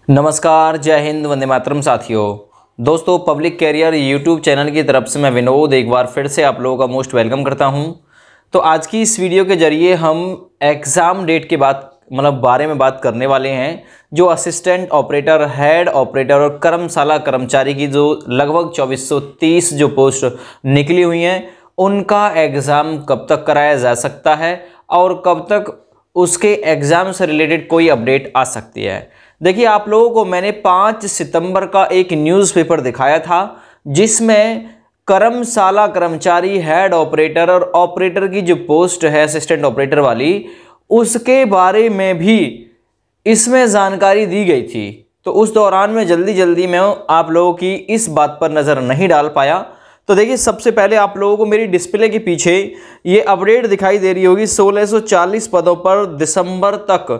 नमस्कार, जय हिंद, वंदे मातरम साथियों। दोस्तों, पब्लिक कैरियर यूट्यूब चैनल की तरफ से मैं विनोद एक बार फिर से आप लोगों का मोस्ट वेलकम करता हूं। तो आज की इस वीडियो के जरिए हम एग्ज़ाम डेट के बारे में बात करने वाले हैं। जो असिस्टेंट ऑपरेटर, हेड ऑपरेटर और कर्मशाला कर्मचारी की जो लगभग 2430 जो पोस्ट निकली हुई हैं, उनका एग्ज़ाम कब तक कराया जा सकता है और कब तक उसके एग्ज़ाम से रिलेटेड कोई अपडेट आ सकती है। देखिए, आप लोगों को मैंने 5 सितंबर का एक न्यूज़पेपर दिखाया था जिसमें कर्मशाला कर्मचारी, हेड ऑपरेटर और ऑपरेटर की जो पोस्ट है असिस्टेंट ऑपरेटर वाली, उसके बारे में भी इसमें जानकारी दी गई थी। तो उस दौरान में जल्दी मैं आप लोगों की इस बात पर नज़र नहीं डाल पाया। तो देखिए, सबसे पहले आप लोगों को मेरी डिस्प्ले के पीछे ये अपडेट दिखाई दे रही होगी। 1640 पदों पर दिसंबर तक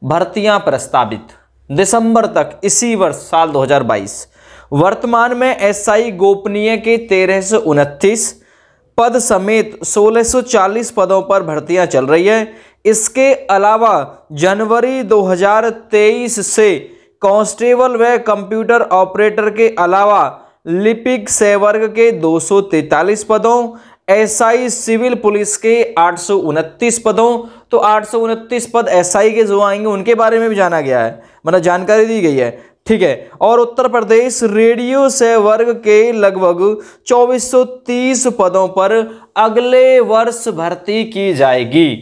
भर्तियां प्रस्तावित, दिसंबर तक, इसी वर्ष साल 2022। वर्तमान में एसआई गोपनीय के 1329 पद समेत 1640 पदों पर भर्तियां चल रही है। इसके अलावा जनवरी 2023 से कांस्टेबल व कंप्यूटर ऑपरेटर के अलावा लिपिक सेवर्ग के 243 पदों, एसआई सिविल पुलिस के 829 पदों, तो 829 पद एसआई के जो आएंगे उनके बारे में भी जाना गया है, मतलब जानकारी दी गई है। ठीक है। और उत्तर प्रदेश रेडियो सेवर्ग के लगभग 2430 पदों पर अगले वर्ष भर्ती की जाएगी।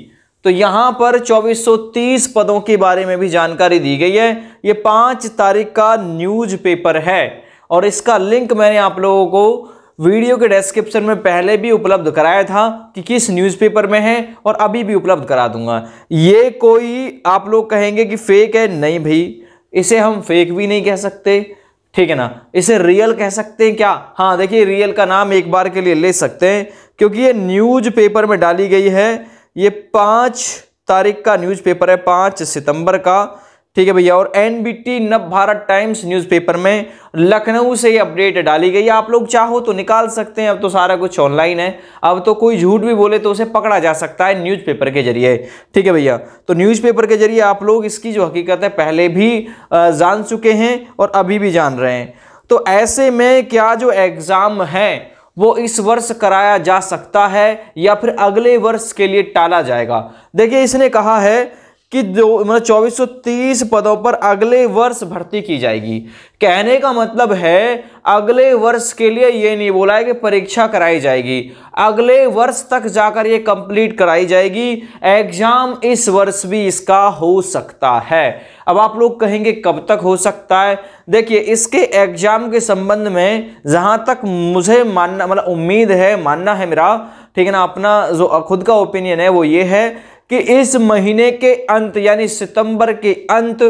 तो यहां पर 2430 पदों के बारे में भी जानकारी दी गई है। ये 5 तारीख का न्यूज़पेपर है और इसका लिंक मैंने आप लोगों को वीडियो के डिस्क्रिप्शन में पहले भी उपलब्ध कराया था कि किस न्यूज़पेपर में है, और अभी भी उपलब्ध करा दूंगा। ये कोई आप लोग कहेंगे कि फेक है, नहीं भाई, इसे हम फेक भी नहीं कह सकते, ठीक है ना, इसे रियल कह सकते हैं क्या? हाँ, देखिए, रियल का नाम एक बार के लिए ले सकते हैं क्योंकि ये न्यूज़पेपर में डाली गई है। ये 5 तारीख का न्यूज़पेपर है, 5 सितंबर का, ठीक है भैया। और एनबीटी नव भारत टाइम्स न्यूज़पेपर में लखनऊ से ये अपडेट डाली गई है। आप लोग चाहो तो निकाल सकते हैं, अब तो सारा कुछ ऑनलाइन है। अब तो कोई झूठ भी बोले तो उसे पकड़ा जा सकता है न्यूज़पेपर के जरिए, ठीक है भैया। तो न्यूज़पेपर के जरिए आप लोग इसकी जो हकीकत है पहले भी जान चुके हैं और अभी भी जान रहे हैं। तो ऐसे में क्या जो एग्ज़ाम है वो इस वर्ष कराया जा सकता है या फिर अगले वर्ष के लिए टाला जाएगा? देखिए, इसने कहा है कि 2430 पदों पर अगले वर्ष भर्ती की जाएगी। कहने का मतलब है अगले वर्ष के लिए ये नहीं बोला है कि परीक्षा कराई जाएगी, अगले वर्ष तक जाकर ये कंप्लीट कराई जाएगी। एग्जाम इस वर्ष भी इसका हो सकता है। अब आप लोग कहेंगे कब तक हो सकता है? देखिए, इसके एग्जाम के संबंध में जहां तक मुझे मानना, मतलब उम्मीद है, मानना है मेरा, ठीक है ना, अपना जो खुद का ओपिनियन है वो ये है कि इस महीने के अंत यानी सितंबर के अंत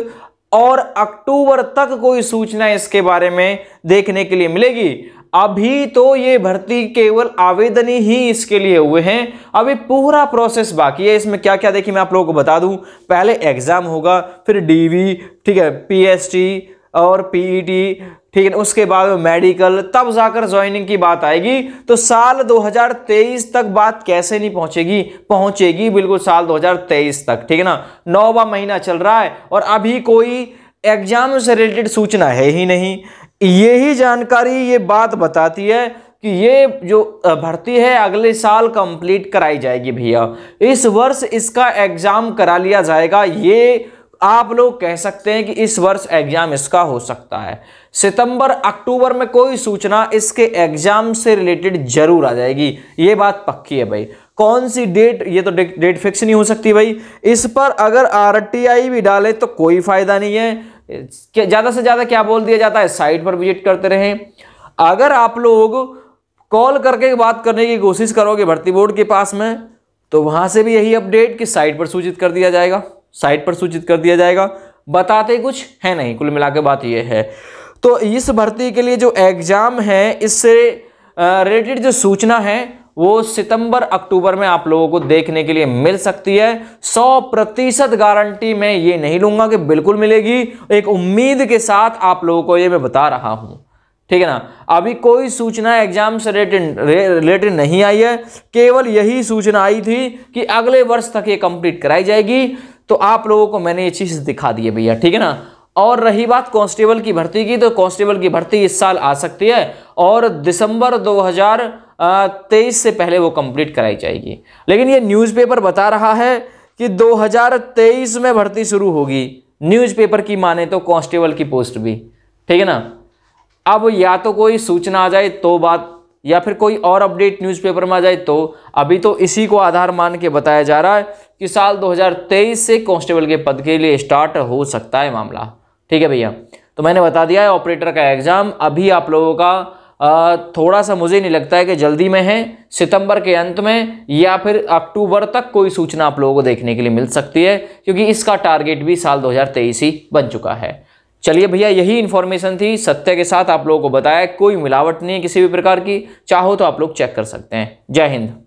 और अक्टूबर तक कोई सूचना इसके बारे में देखने के लिए मिलेगी। अभी तो ये भर्ती केवल आवेदन ही इसके लिए हुए हैं, अभी पूरा प्रोसेस बाकी है। इसमें क्या क्या, देखिए मैं आप लोगों को बता दूं। पहले एग्जाम होगा, फिर डीवी, ठीक है, पीएसटी और पीईटी, ठीक है, उसके बाद मेडिकल, तब जाकर ज्वाइनिंग की बात आएगी। तो साल 2023 तक बात कैसे नहीं पहुंचेगी? पहुंचेगी बिल्कुल साल 2023 तक, ठीक है ना। 9वां महीना चल रहा है और अभी कोई एग्जाम से रिलेटेड सूचना है ही नहीं। यही जानकारी, ये बात बताती है कि ये जो भर्ती है अगले साल कंप्लीट कराई जाएगी भैया। इस वर्ष इसका एग्जाम करा लिया जाएगा। ये आप लोग कह सकते हैं कि इस वर्ष एग्जाम इसका हो सकता है। सितंबर अक्टूबर में कोई सूचना इसके एग्जाम से रिलेटेड जरूर आ जाएगी, ये बात पक्की है भाई। कौन सी डेट, ये तो डेट फिक्स नहीं हो सकती भाई। इस पर अगर आरटीआई भी डाले तो कोई फायदा नहीं है। ज्यादा से ज्यादा क्या बोल दिया जाता है, साइट पर विजिट करते रहें। अगर आप लोग कॉल करके बात करने की कोशिश करोगे भर्ती बोर्ड के पास में, तो वहां से भी यही अपडेट कि साइट पर सूचित कर दिया जाएगा, साइट पर सूचित कर दिया जाएगा। बताते कुछ है नहीं, कुल मिलाकर बात यह है। तो इस भर्ती के लिए जो एग्जाम है, इससे रिलेटेड जो सूचना है वो सितंबर अक्टूबर में आप लोगों को देखने के लिए मिल सकती है। 100% गारंटी मैं ये नहीं लूंगा कि बिल्कुल मिलेगी, एक उम्मीद के साथ आप लोगों को ये मैं बता रहा हूं, ठीक है ना। अभी कोई सूचना एग्जाम से रिलेटेड नहीं आई है, केवल यही सूचना आई थी कि अगले वर्ष तक ये कंप्लीट कराई जाएगी। तो आप लोगों को मैंने ये चीज दिखा दी है भैया, ठीक है ना। और रही बात कांस्टेबल की भर्ती की, तो कांस्टेबल की भर्ती इस साल आ सकती है और दिसंबर 2023 से पहले वो कंप्लीट कराई जाएगी। लेकिन ये न्यूज़पेपर बता रहा है कि 2023 में भर्ती शुरू होगी, न्यूज़पेपर की माने तो कांस्टेबल की पोस्ट भी, ठीक है ना। अब या तो कोई सूचना आ जाए तो बात, या फिर कोई और अपडेट न्यूज़पेपर में आ जाए तो, अभी तो इसी को आधार मान के बताया जा रहा है कि साल 2023 से कांस्टेबल के पद के लिए स्टार्ट हो सकता है मामला, ठीक है भैया। तो मैंने बता दिया है ऑपरेटर का एग्जाम अभी आप लोगों का थोड़ा सा मुझे नहीं लगता है कि जल्दी में है, सितंबर के अंत में या फिर अक्टूबर तक कोई सूचना आप लोगों को देखने के लिए मिल सकती है, क्योंकि इसका टारगेट भी साल 2023 ही बन चुका है। चलिए भैया, यही इन्फॉर्मेशन थी, सत्य के साथ आप लोगों को बताया, कोई मिलावट नहीं है किसी भी प्रकार की, चाहो तो आप लोग चेक कर सकते हैं। जय हिंद।